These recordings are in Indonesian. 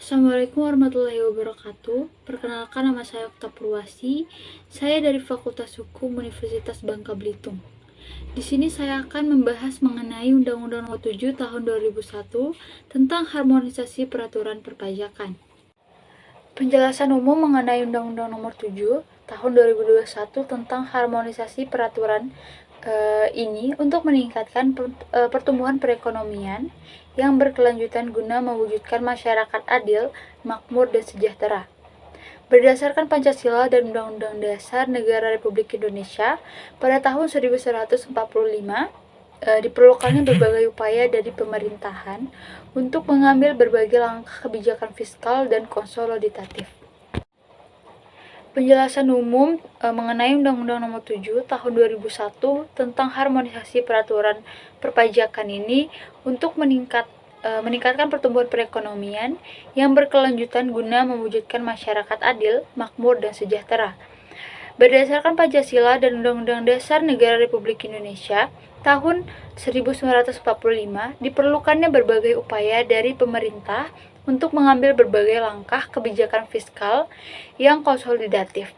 Assalamualaikum warahmatullahi wabarakatuh. Perkenalkan, nama saya Okta Purwasi. Saya dari Fakultas Hukum Universitas Bangka Belitung. Di sini saya akan membahas mengenai Undang-Undang Nomor 7 Tahun 2001 tentang harmonisasi peraturan perpajakan. Penjelasan umum mengenai Undang-Undang Nomor 7 Tahun 2021 tentang harmonisasi peraturan ini untuk meningkatkan pertumbuhan perekonomian yang berkelanjutan guna mewujudkan masyarakat adil, makmur, dan sejahtera. Berdasarkan Pancasila dan Undang-Undang Dasar Negara Republik Indonesia pada tahun 1945, diperlukannya berbagai upaya dari pemerintahan untuk mengambil berbagai langkah kebijakan fiskal dan konsolidatif. Penjelasan umum mengenai Undang-Undang Nomor 7 Tahun 2001 tentang harmonisasi peraturan perpajakan ini untuk meningkatkan pertumbuhan perekonomian yang berkelanjutan guna mewujudkan masyarakat adil, makmur, dan sejahtera. Berdasarkan Pancasila dan Undang-Undang Dasar Negara Republik Indonesia tahun 1945, diperlukannya berbagai upaya dari pemerintah untuk mengambil berbagai langkah kebijakan fiskal yang konsolidatif.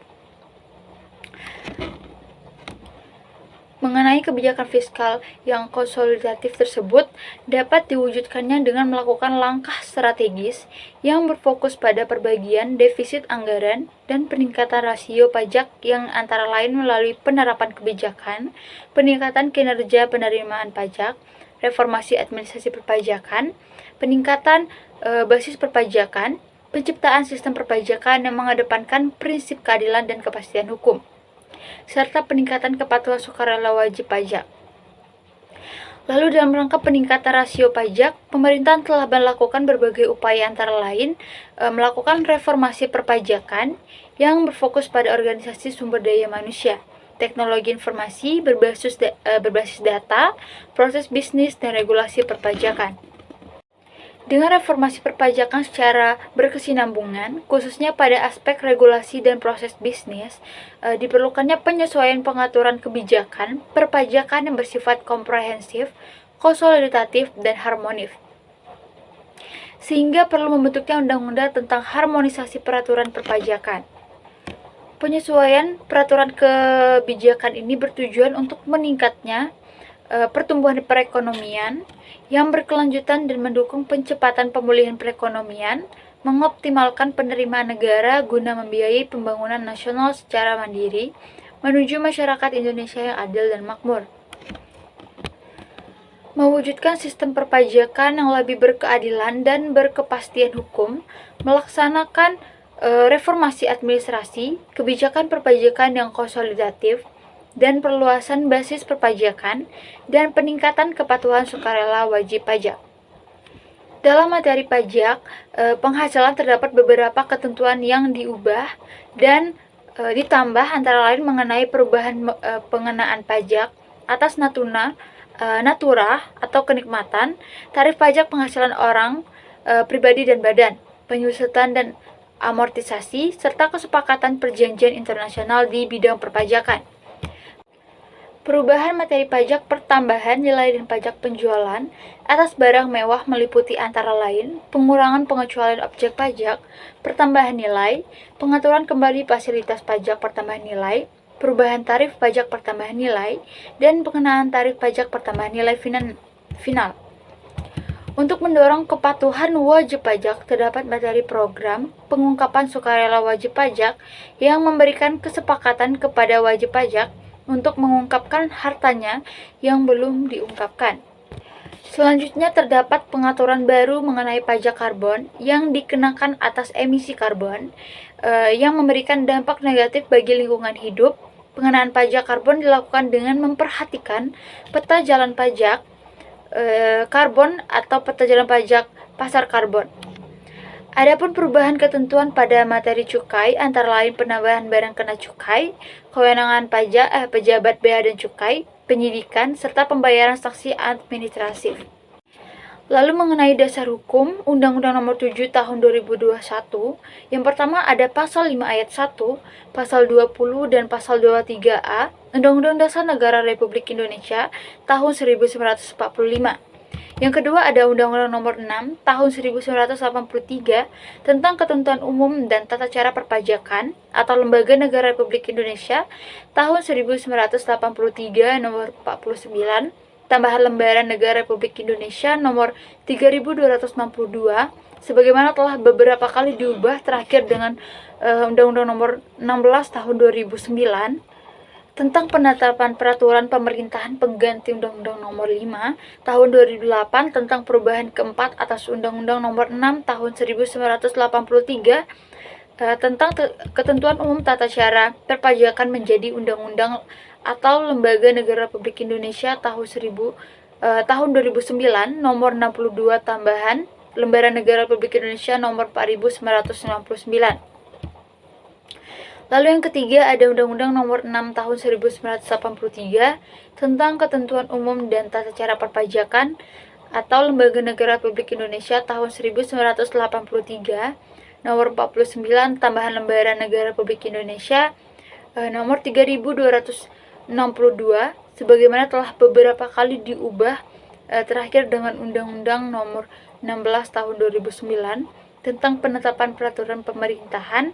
Mengenai kebijakan fiskal yang konsolidatif tersebut dapat diwujudkannya dengan melakukan langkah strategis yang berfokus pada perbagian defisit anggaran dan peningkatan rasio pajak yang antara lain melalui penerapan kebijakan, peningkatan kinerja penerimaan pajak, reformasi administrasi perpajakan, peningkatan basis perpajakan, penciptaan sistem perpajakan yang mengedepankan prinsip keadilan dan kepastian hukum, serta peningkatan kepatuhan sukarela wajib pajak. Lalu dalam rangka peningkatan rasio pajak, pemerintah telah melakukan berbagai upaya antara lain melakukan reformasi perpajakan yang berfokus pada organisasi sumber daya manusia, teknologi informasi berbasis data, proses bisnis, dan regulasi perpajakan. Dengan reformasi perpajakan secara berkesinambungan, khususnya pada aspek regulasi dan proses bisnis, diperlukannya penyesuaian pengaturan kebijakan perpajakan yang bersifat komprehensif, konsolidatif, dan harmonis. Sehingga perlu membentuknya undang-undang tentang harmonisasi peraturan perpajakan. Penyesuaian peraturan kebijakan ini bertujuan untuk meningkatnya pertumbuhan perekonomian yang berkelanjutan dan mendukung pencepatan pemulihan perekonomian, mengoptimalkan penerimaan negara guna membiayai pembangunan nasional secara mandiri menuju masyarakat Indonesia yang adil dan makmur. Mewujudkan sistem perpajakan yang lebih berkeadilan dan berkepastian hukum, melaksanakan reformasi administrasi, kebijakan perpajakan yang konsolidatif, dan perluasan basis perpajakan, dan peningkatan kepatuhan sukarela wajib pajak. Dalam materi pajak, penghasilan terdapat beberapa ketentuan yang diubah dan ditambah antara lain mengenai perubahan pengenaan pajak atas natura atau kenikmatan, tarif pajak penghasilan orang pribadi dan badan, penyusutan dan amortisasi, serta kesepakatan perjanjian internasional di bidang perpajakan. Perubahan materi pajak pertambahan nilai dan pajak penjualan atas barang mewah meliputi antara lain pengurangan pengecualian objek pajak, pertambahan nilai, pengaturan kembali fasilitas pajak pertambahan nilai, perubahan tarif pajak pertambahan nilai, dan pengenaan tarif pajak pertambahan nilai final. Untuk mendorong kepatuhan wajib pajak, terdapat materi program pengungkapan sukarela wajib pajak yang memberikan kesepakatan kepada wajib pajak untuk mengungkapkan hartanya yang belum diungkapkan. Selanjutnya terdapat pengaturan baru mengenai pajak karbon yang dikenakan atas emisi karbon yang memberikan dampak negatif bagi lingkungan hidup. Pengenaan pajak karbon dilakukan dengan memperhatikan peta jalan pajak karbon atau peta jalan pajak pasar karbon. Adapun perubahan ketentuan pada materi cukai antara lain penambahan barang kena cukai, kewenangan pejabat bea dan cukai, penyidikan, serta pembayaran sanksi administratif. Lalu mengenai dasar hukum Undang-Undang Nomor 7 Tahun 2021, yang pertama ada pasal 5 ayat 1, pasal 20 dan pasal 23A Undang-Undang Dasar Negara Republik Indonesia tahun 1945 Yang kedua ada Undang-Undang Nomor 6 Tahun 1983 tentang Ketentuan Umum dan Tata Cara Perpajakan atau Lembaga Negara Republik Indonesia Tahun 1983 Nomor 49, tambahan Lembaran Negara Republik Indonesia Nomor 3262 sebagaimana telah beberapa kali diubah terakhir dengan Undang-Undang Nomor 16 Tahun 2009 tentang penetapan peraturan pemerintahan pengganti Undang-Undang Nomor 5 Tahun 2008 tentang perubahan keempat atas Undang-Undang Nomor 6 Tahun 1983 tentang ketentuan umum tata cara perpajakan menjadi undang-undang atau Lembaga Negara Republik Indonesia tahun 2009 Nomor 62 tambahan Lembaran Negara Republik Indonesia Nomor 4999. Lalu yang ketiga ada Undang-Undang Nomor 6 Tahun 1983 tentang Ketentuan Umum dan Tata Cara Perpajakan atau Lembaga Negara Republik Indonesia tahun 1983 Nomor 49 tambahan Lembaran Negara Republik Indonesia Nomor 3262 sebagaimana telah beberapa kali diubah terakhir dengan Undang-Undang Nomor 16 Tahun 2009 tentang penetapan peraturan pemerintahan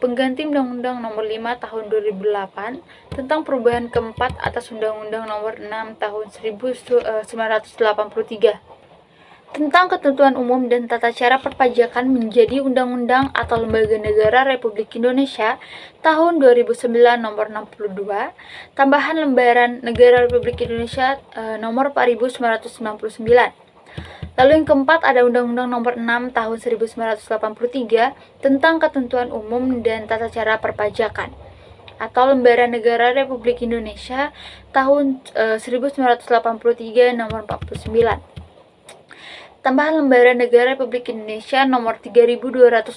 pengganti Undang-Undang Nomor 5 Tahun 2008 tentang perubahan keempat atas Undang-Undang Nomor 6 Tahun 1983 tentang ketentuan umum dan tata cara perpajakan menjadi undang-undang atau Lembaga Negara Republik Indonesia tahun 2009 Nomor 62, tambahan Lembaran Negara Republik Indonesia Nomor 4999. Lalu yang keempat ada Undang-Undang Nomor 6 Tahun 1983 tentang Ketentuan Umum dan Tata Cara Perpajakan atau Lembaran Negara Republik Indonesia tahun 1983 Nomor 49. Tambahan Lembaran Negara Republik Indonesia Nomor 3262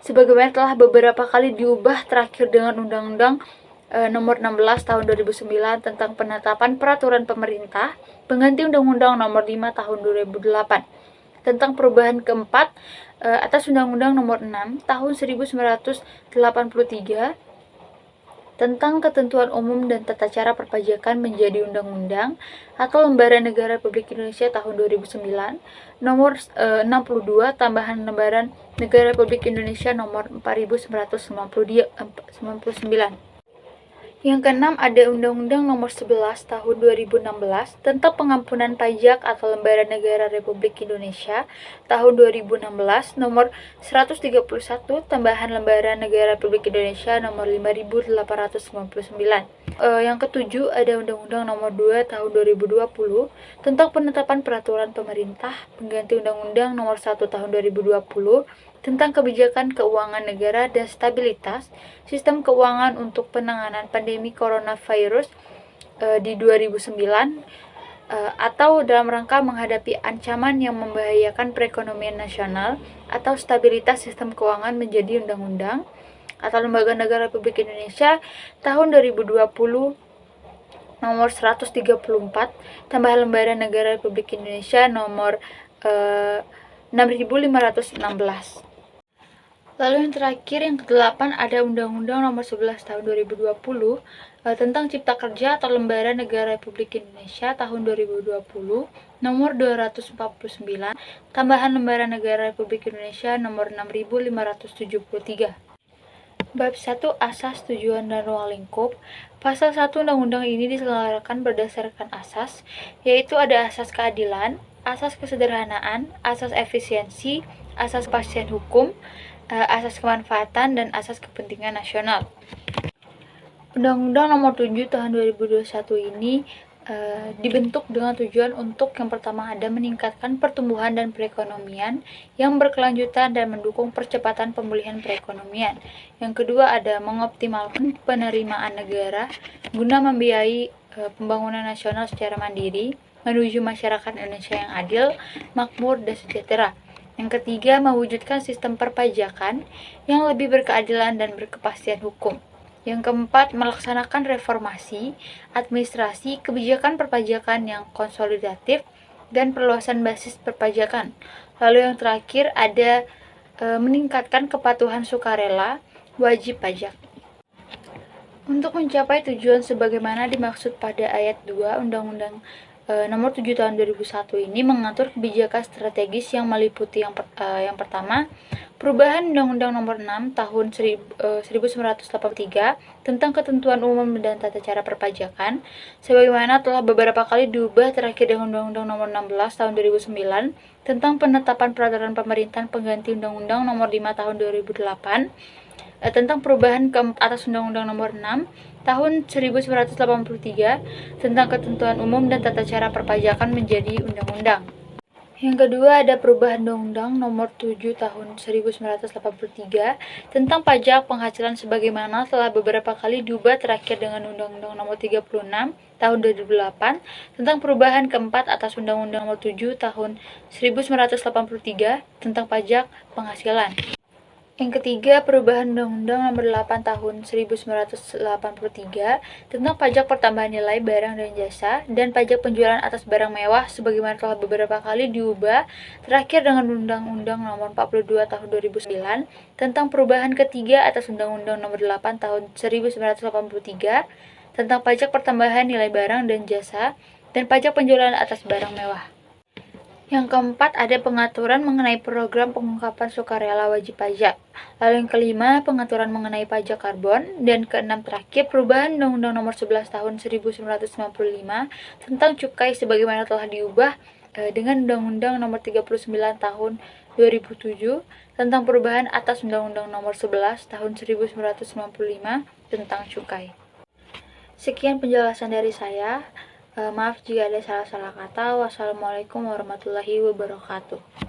sebagaimana telah beberapa kali diubah terakhir dengan Undang-Undang Nomor 16 Tahun 2009 tentang penetapan peraturan pemerintah pengganti Undang-Undang Nomor 5 Tahun 2008 tentang perubahan keempat atas Undang-Undang Nomor 6 Tahun 1983 tentang Ketentuan Umum dan Tata Cara Perpajakan menjadi undang-undang atau Lembaran Negara Republik Indonesia tahun 2009 Nomor 62 tambahan Lembaran Negara Republik Indonesia Nomor 4999. Yang keenam ada Undang-Undang Nomor 11 Tahun 2016 tentang Pengampunan Pajak atau Lembaran Negara Republik Indonesia tahun 2016 Nomor 131 tambahan Lembaran Negara Republik Indonesia Nomor 5899. Yang ketujuh ada Undang-Undang Nomor 2 Tahun 2020 tentang penetapan peraturan pemerintah pengganti Undang-Undang Nomor 1 Tahun 2020 tentang kebijakan keuangan negara dan stabilitas sistem keuangan untuk penanganan pandemi coronavirus di 2009 atau dalam rangka menghadapi ancaman yang membahayakan perekonomian nasional atau stabilitas sistem keuangan menjadi undang-undang atau Lembaga Negara Republik Indonesia tahun 2020 Nomor 134 tambahan Lembaran Negara Republik Indonesia Nomor 6516. Lalu yang terakhir, yang ke-8 ada Undang-Undang Nomor 11 Tahun 2020 tentang Cipta Kerja atau Lembaran Negara Republik Indonesia tahun 2020 Nomor 249 tambahan Lembaran Negara Republik Indonesia Nomor 6573. Bab 1 Asas, Tujuan, dan Ruang Lingkup. Pasal 1 Undang-Undang ini diselenggarakan berdasarkan asas, yaitu ada asas keadilan, asas kesederhanaan, asas efisiensi, asas kepastian hukum, asas kemanfaatan, dan asas kepentingan nasional. Undang-Undang Nomor 7 Tahun 2021 ini dibentuk dengan tujuan untuk yang pertama ada meningkatkan pertumbuhan dan perekonomian yang berkelanjutan dan mendukung percepatan pemulihan perekonomian. Yang kedua ada mengoptimalkan penerimaan negara guna membiayai pembangunan nasional secara mandiri menuju masyarakat Indonesia yang adil, makmur, dan sejahtera. Yang ketiga, mewujudkan sistem perpajakan yang lebih berkeadilan dan berkepastian hukum. Yang keempat, melaksanakan reformasi, administrasi, kebijakan perpajakan yang konsolidatif, dan perluasan basis perpajakan. Lalu yang terakhir ada meningkatkan kepatuhan sukarela wajib pajak. Untuk mencapai tujuan sebagaimana dimaksud pada ayat 2 Undang-Undang Nomor 7 tahun 2001 ini mengatur kebijakan strategis yang meliputi yang pertama, perubahan Undang-Undang Nomor 6 Tahun 1983 tentang ketentuan umum dan tata cara perpajakan, sebagaimana telah beberapa kali diubah terakhir dengan Undang-Undang Nomor 16 Tahun 2009 tentang penetapan peraturan pemerintahan pengganti Undang-Undang Nomor 5 Tahun 2008, tentang perubahan atas Undang-Undang Nomor 6 Tahun 1983 tentang ketentuan umum dan tata cara perpajakan menjadi undang-undang. Yang kedua ada perubahan Undang-Undang Nomor 7 Tahun 1983 tentang pajak penghasilan sebagaimana telah beberapa kali diubah terakhir dengan Undang-Undang Nomor 36 Tahun 2008 tentang perubahan keempat atas Undang-Undang Nomor 7 Tahun 1983 tentang pajak penghasilan. Yang ketiga, perubahan Undang-Undang Nomor 8 Tahun 1983 tentang pajak pertambahan nilai barang dan jasa dan pajak penjualan atas barang mewah sebagaimana telah beberapa kali diubah terakhir dengan Undang-Undang Nomor 42 Tahun 2009 tentang perubahan ketiga atas Undang-Undang Nomor 8 Tahun 1983 tentang pajak pertambahan nilai barang dan jasa dan pajak penjualan atas barang mewah. Yang keempat, ada pengaturan mengenai program pengungkapan sukarela wajib pajak. Lalu yang kelima, pengaturan mengenai pajak karbon. Dan keenam terakhir, perubahan Undang-Undang Nomor 11 Tahun 1995 tentang cukai sebagaimana telah diubah dengan Undang-Undang Nomor 39 Tahun 2007 tentang perubahan atas Undang-Undang Nomor 11 Tahun 1995 tentang cukai. Sekian penjelasan dari saya. Maaf jika ada salah-salah kata. Wassalamualaikum warahmatullahi wabarakatuh.